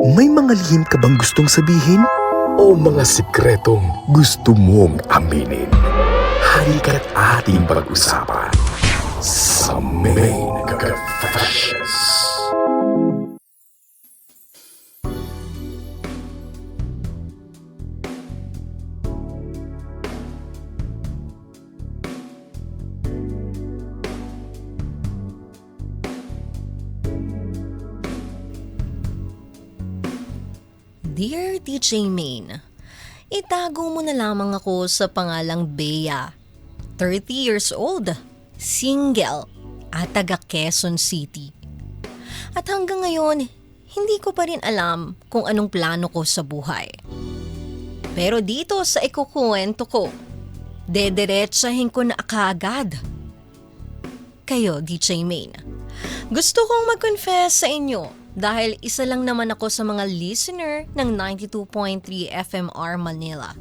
May mga lihim ka bang gustong sabihin? O mga sikretong gusto mong aminin? Halika't ating pag-usapan sa Main Confessions. Dear DJ Main, itago mo na lamang ako sa pangalang Bea, 30 years old, single, at taga Quezon City. At hanggang ngayon, hindi ko pa rin alam kung anong plano ko sa buhay. Pero dito sa ikukuwento ko, dederetsahin ko na kaagad. Kayo, DJ Main, gusto kong mag-confess sa inyo dahil isa lang naman ako sa mga listener ng 92.3 FMR Manila.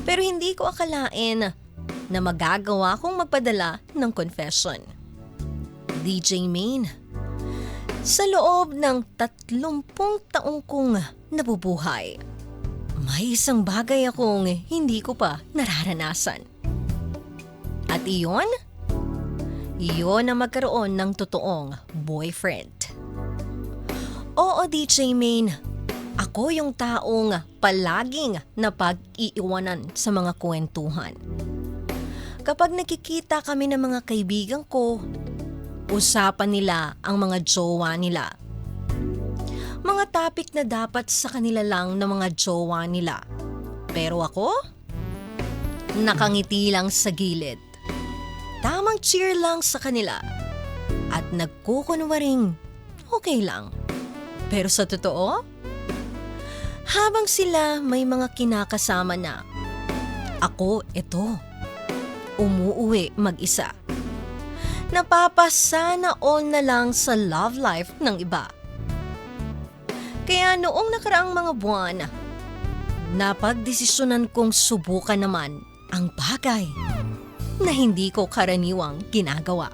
Pero hindi ko akalain na magagawa kong magpadala ng confession. DJ Main, sa loob ng 30 taong kong nabubuhay, may isang bagay akong hindi ko pa nararanasan. At iyon ang magkaroon ng totoong boyfriend. Oo, DJ Main, ako yung taong palaging napag-iiwanan sa mga kwentuhan. Kapag nakikita kami ng mga kaibigan ko, usapan nila ang mga jowa nila. Mga topic na dapat sa kanila lang ng mga jowa nila. Pero ako, nakangiti lang sa gilid. Tamang cheer lang sa kanila. At nagkukunwaring okay lang. Pero sa totoo, habang sila may mga kinakasama na, ako ito, umuuwi mag-isa. Napapasana all na lang sa love life ng iba. Kaya noong nakaraang mga buwan, napagdesisyonan kong subukan naman ang bagay na hindi ko karaniwang ginagawa.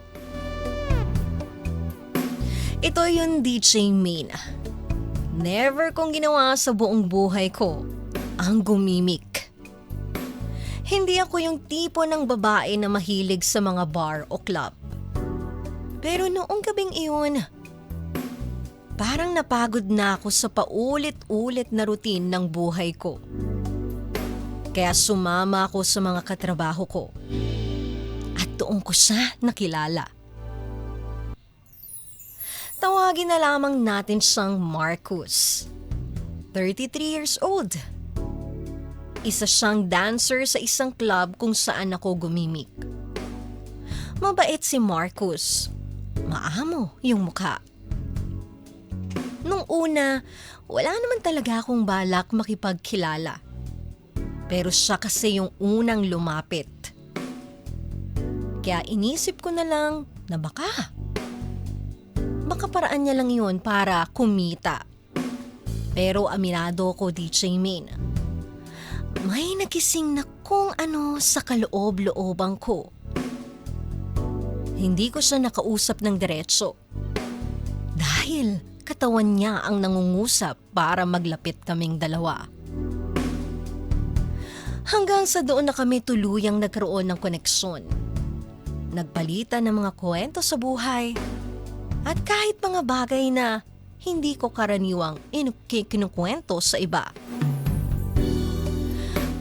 Ito yung DJ Main. Never kong ginawa sa buong buhay ko ang gumimik. Hindi ako yung tipo ng babae na mahilig sa mga bar o club. Pero noong gabing iyon, parang napagod na ako sa paulit-ulit na routine ng buhay ko. Kaya sumama ako sa mga katrabaho ko at doon ko siya nakilala. Tawagin na lamang natin siyang Marcus. 33 years old. Isa siyang dancer sa isang club kung saan ako gumimik. Mabait si Marcus. Maamo yung mukha. Nung una, wala naman talaga akong balak makipagkilala. Pero siya kasi yung unang lumapit. Kaya inisip ko na lang na baka paraan niya lang yun para kumita. Pero aminado ko, DJ Main, may nagising na kung ano sa kaloob-looban ko. Hindi ko siya nakausap ng diretso. Dahil katawan niya ang nangungusap para maglapit kaming dalawa. Hanggang sa doon na kami tuluyang nagkaroon ng koneksyon. Nagpalitan ng mga kwento sa buhay. At kahit mga bagay na hindi ko karaniwang kinukwento sa iba.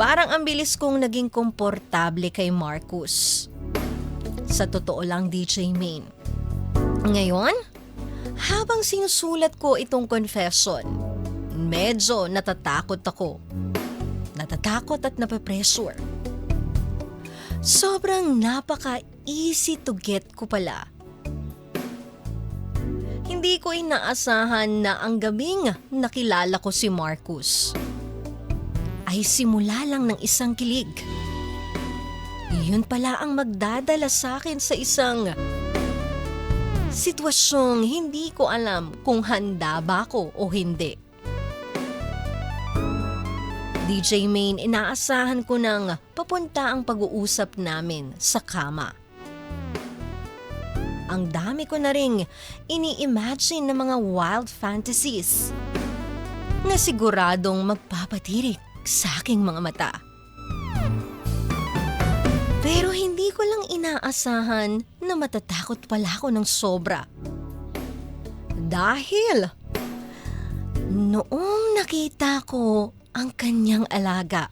Parang ang bilis kong naging komportable kay Marcus. Sa totoo lang, DJ Main. Ngayon, habang sinusulat ko itong confession, medyo natatakot ako. Natatakot at nape-pressure. Sobrang napaka-easy to get ko pala. Hindi ko inaasahan na ang gabing nakilala ko si Marcus ay simula lang ng isang kilig. Iyon pala ang magdadala sa akin sa isang sitwasyong hindi ko alam kung handa ba ako o hindi. DJ Main, inaasahan ko nang papunta ang pag-uusap namin sa kama. Ang dami ko na ring ini-imagine na mga wild fantasies. na siguradong magpapatirik sa aking mga mata. Pero hindi ko lang inaasahan na matatakot pala ako ng sobra. Dahil noong nakita ko ang kanyang alaga,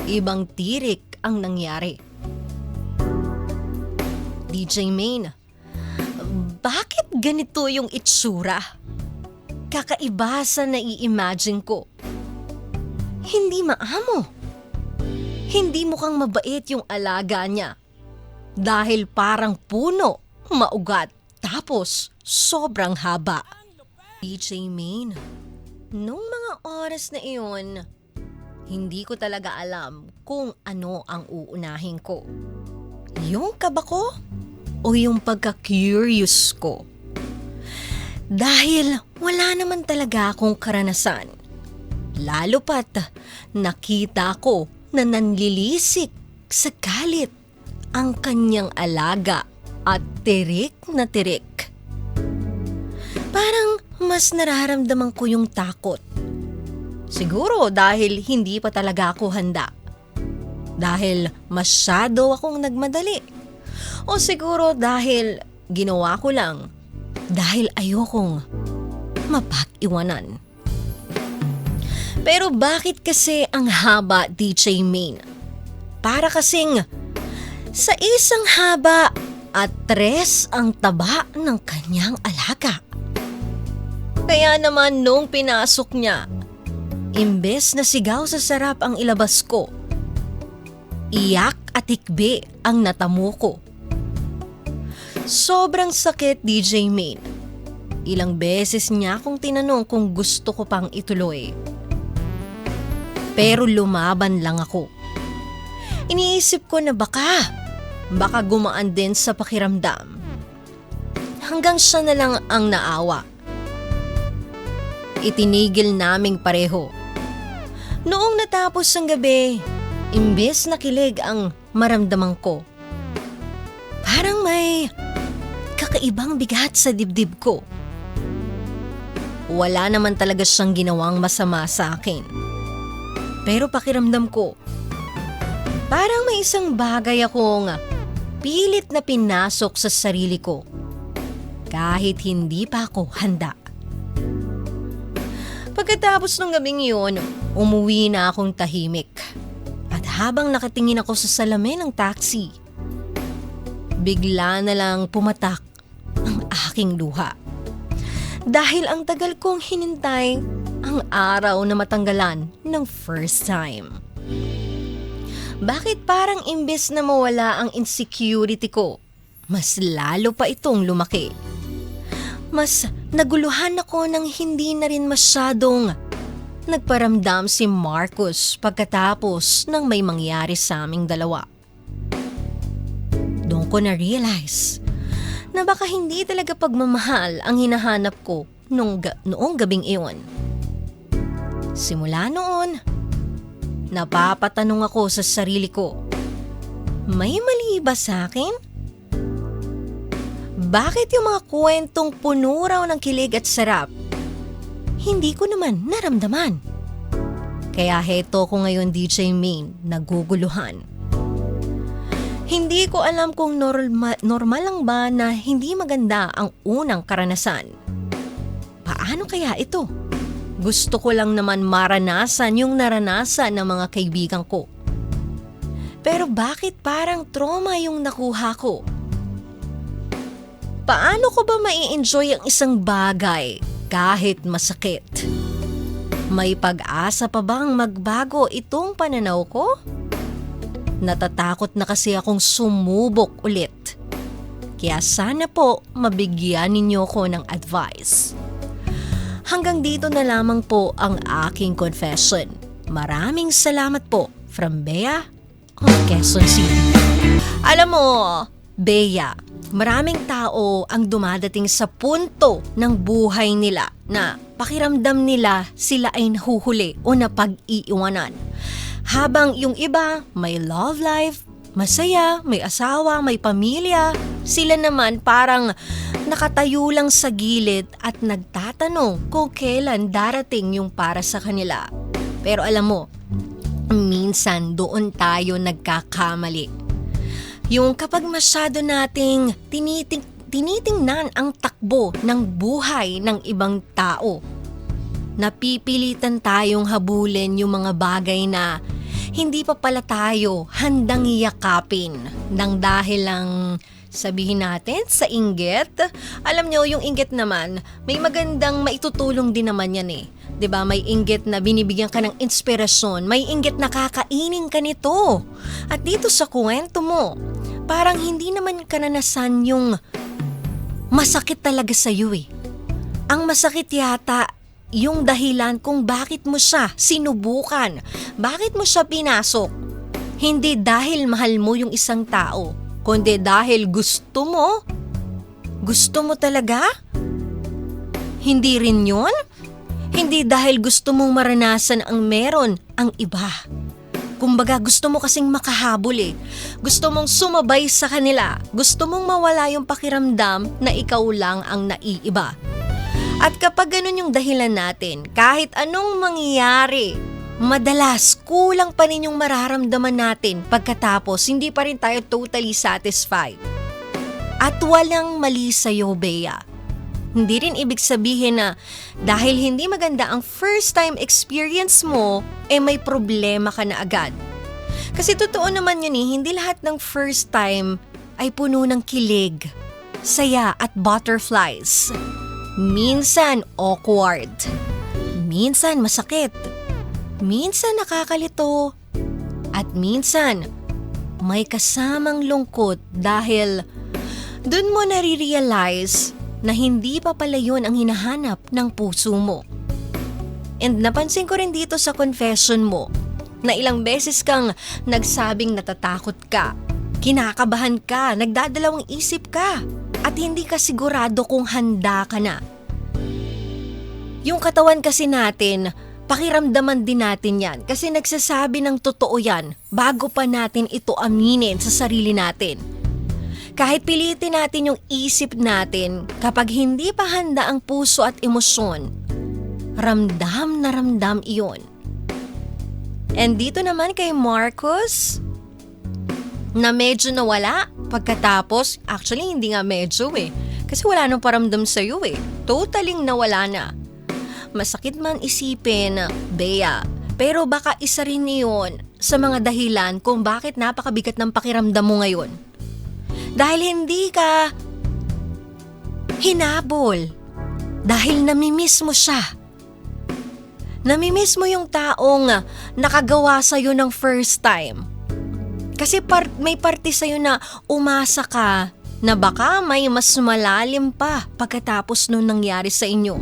ibang tirik ang nangyari. DJ Maine, bakit ganito yung itsura? Kakaiba sa nai-imagine ko. Hindi maamo. Hindi mukhang mabait yung alaga niya. Dahil parang puno, maugat, tapos sobrang haba. DJ Maine, nung mga oras na iyon, hindi ko talaga alam kung ano ang uunahin ko. Yung kaba ko o yung pagka-curious ko? Dahil wala naman talaga akong karanasan. Lalo pat nakita ko na nanlilisik sa galit ang kanyang alaga at tirik na tirik. Parang mas nararamdaman ko yung takot. Siguro dahil hindi pa talaga ako handa. Dahil masyado akong nagmadali. O siguro dahil ginawa ko lang dahil ayokong mapag-iwanan. Pero bakit kasi ang haba, DJ Maine? Para kasing sa isang haba at 3 ang taba ng kanyang alaga. Kaya naman nung pinasok niya, imbes na sigaw sa sarap ang ilabas ko, iyak at hikbi ang natamo ko. Sobrang sakit, DJ Maine. Ilang beses niya akong tinanong kung gusto ko pang ituloy. Pero lumaban lang ako. Iniisip ko na baka gumaan din sa pakiramdam. Hanggang siya na lang ang naawa. Itinigil naming pareho. Noong natapos ang gabi, imbes na kilig ang maramdaman ko, parang may kakaibang bigat sa dibdib ko. Wala naman talaga siyang ginawang masama sa akin. Pero pakiramdam ko, parang may isang bagay akong pilit na pinasok sa sarili ko kahit hindi pa ako handa. Pagkatapos ng gabing yun, umuwi na akong tahimik. At habang nakatingin ako sa salamin ng taxi, bigla na lang pumatak ang aking luha. Dahil ang tagal kong hinintay ang araw na matanggalan ng first time. Bakit parang imbes na mawala ang insecurity ko, mas lalo pa itong lumaki? Mas naguluhan ako nang hindi na rin masyadong nagparamdam si Marcus pagkatapos ng may mangyari sa aming dalawa. Doon ko na-realize na baka hindi talaga pagmamahal ang hinahanap ko noong gabing iyon. Simula noon, napapatanong ako sa sarili ko, may mali ba sa akin? Bakit yung mga kwentong puno raw ng kilig at sarap, hindi ko naman naramdaman? Kaya heto ko ngayon, DJ Maine, naguguluhan. Hindi ko alam kung normal lang ba na hindi maganda ang unang karanasan. Paano kaya ito? Gusto ko lang naman maranasan yung naranasan ng mga kaibigan ko. Pero bakit parang trauma yung nakuha ko? Paano ko ba mai-enjoy ang isang bagay kahit masakit? May pag-asa pa bang magbago itong pananaw ko? Natatakot na kasi akong sumubok ulit. Kaya sana po mabigyan ninyo ko ng advice. Hanggang dito na lamang po ang aking confession. Maraming salamat po from Bea of Quezon City. Alam mo, Bea, maraming tao ang dumadating sa punto ng buhay nila na pakiramdam nila sila ay nahuhuli o napag-iiwanan. Habang yung iba may love life, Masaya, may asawa, may pamilya. Sila naman parang nakatayo lang sa gilid at nagtatanong kung kailan darating yung para sa kanila. Pero alam mo, minsan doon tayo nagkakamali. Yung kapag masyado nating tinitingnan ang takbo ng buhay ng ibang tao, napipilitan tayong habulin yung mga bagay na hindi pa pala tayo handang yakapin nang dahil lang sabihin natin sa inggit. Alam nyo, yung inggit naman, may magandang maitutulong din naman yan eh. 'Di ba? May inggit na binibigyan ka ng inspirasyon, may inggit na kakainin ka nito. At dito sa kwento mo, parang hindi naman kananasan yung masakit talaga sa iyo eh. Ang masakit yata yung dahilan kung bakit mo siya sinubukan, bakit mo siya pinasok. Hindi dahil mahal mo yung isang tao, kundi dahil gusto mo. Gusto mo talaga? Hindi rin yun? Hindi dahil gusto mong maranasan ang meron ang iba. Kumbaga gusto mo kasing makahabol eh. Gusto mong sumabay sa kanila. Gusto mong mawala yung pakiramdam na ikaw lang ang naiiba. At kapag ganun yung dahilan natin, kahit anong mangyayari, madalas kulang pa rin yung mararamdaman natin pagkatapos hindi pa rin tayo totally satisfied. At walang mali sa'yo, Bea. Hindi rin ibig sabihin na dahil hindi maganda ang first time experience mo, may problema ka na agad. Kasi totoo naman yun eh, hindi lahat ng first time ay puno ng kilig, saya at butterflies. Minsan awkward, minsan masakit, minsan nakakalito, at minsan may kasamang lungkot dahil dun mo nare-realize na hindi pa pala yun ang hinahanap ng puso mo. And napansin ko rin dito sa confession mo na ilang beses kang nagsabing natatakot ka, kinakabahan ka, nagdadalawang isip ka, at hindi ka sigurado kung handa ka na. Yung katawan kasi natin, pakiramdaman din natin yan kasi nagsasabi ng totoo yan bago pa natin ito aminin sa sarili natin. Kahit pilitin natin yung isip natin, kapag hindi pa handa ang puso at emosyon, ramdam na ramdam iyon. And dito naman kay Marcus, na medyo nawala pagkatapos, actually hindi nga medyo eh, kasi wala nang paramdam sa'yo eh, totaling nawala na. Masakit man isipin, Bea, pero baka isa rin iyon sa mga dahilan kung bakit napakabigat ng pakiramdam mo ngayon. Dahil hindi ka hinabol, dahil namimiss mo siya. Namimiss mo yung taong nakagawa sa'yo ng first time. Kasi may parte sa'yo na umasa ka na baka may mas malalim pa pagkatapos nung nangyari sa inyo.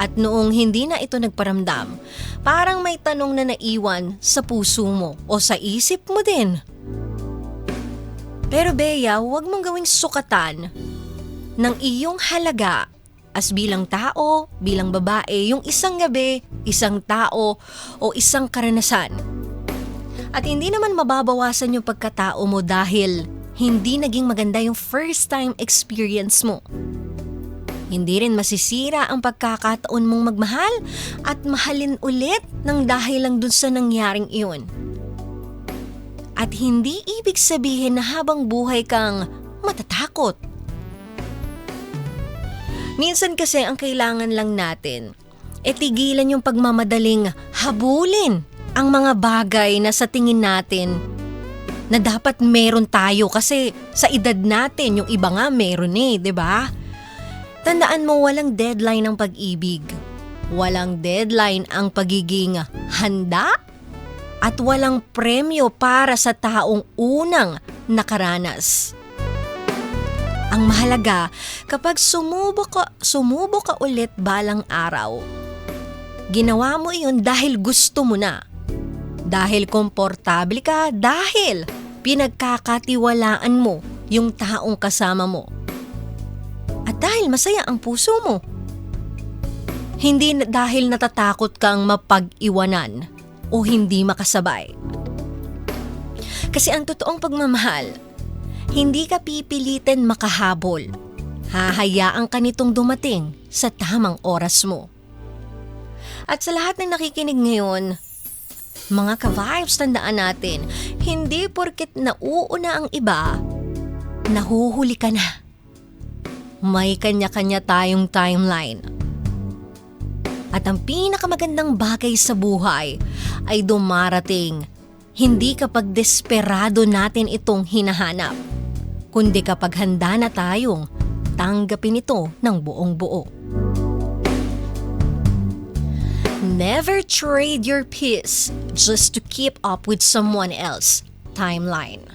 At noong hindi na ito nagparamdam, parang may tanong na naiwan sa puso mo o sa isip mo din. Pero Bea, huwag mong gawing sukatan ng iyong halaga as bilang tao, bilang babae, yung isang gabi, isang tao o isang karanasan. At hindi naman mababawasan yung pagkatao mo dahil hindi naging maganda yung first time experience mo. Hindi rin masisira ang pagkakataon mong magmahal at mahalin ulit ng dahil lang dun sa nangyaring iyon. At hindi ibig sabihin na habang buhay kang matatakot. Minsan kasi ang kailangan lang natin, tigilan yung pagmamadaling habulin ang mga bagay na sa tingin natin na dapat meron tayo kasi sa edad natin, yung iba nga meron eh, 'di ba? Tandaan mo, walang deadline ang pag-ibig. Walang deadline ang pagiging handa at walang premyo para sa taong unang nakaranas. Ang mahalaga, kapag sumubok ka ulit balang araw, ginawa mo iyon dahil gusto mo na. Dahil komportable ka, dahil pinagkakatiwalaan mo yung taong kasama mo. At dahil masaya ang puso mo. Hindi dahil natatakot kang mapag-iwanan o hindi makasabay. Kasi ang totoong pagmamahal, hindi ka pipilitin makahabol. Hahayaan ka nitong dumating sa tamang oras mo. At sa lahat ng nakikinig ngayon, mga ka-vibes, tandaan natin, hindi porket nauuna ang iba, nahuhuli ka na. May kanya-kanya tayong timeline. At ang pinakamagandang bagay sa buhay ay dumarating hindi kapag desperado natin itong hinahanap, kundi kapag handa na tayong tanggapin ito ng buong buo. Never trade your peace just to keep up with someone else's timeline.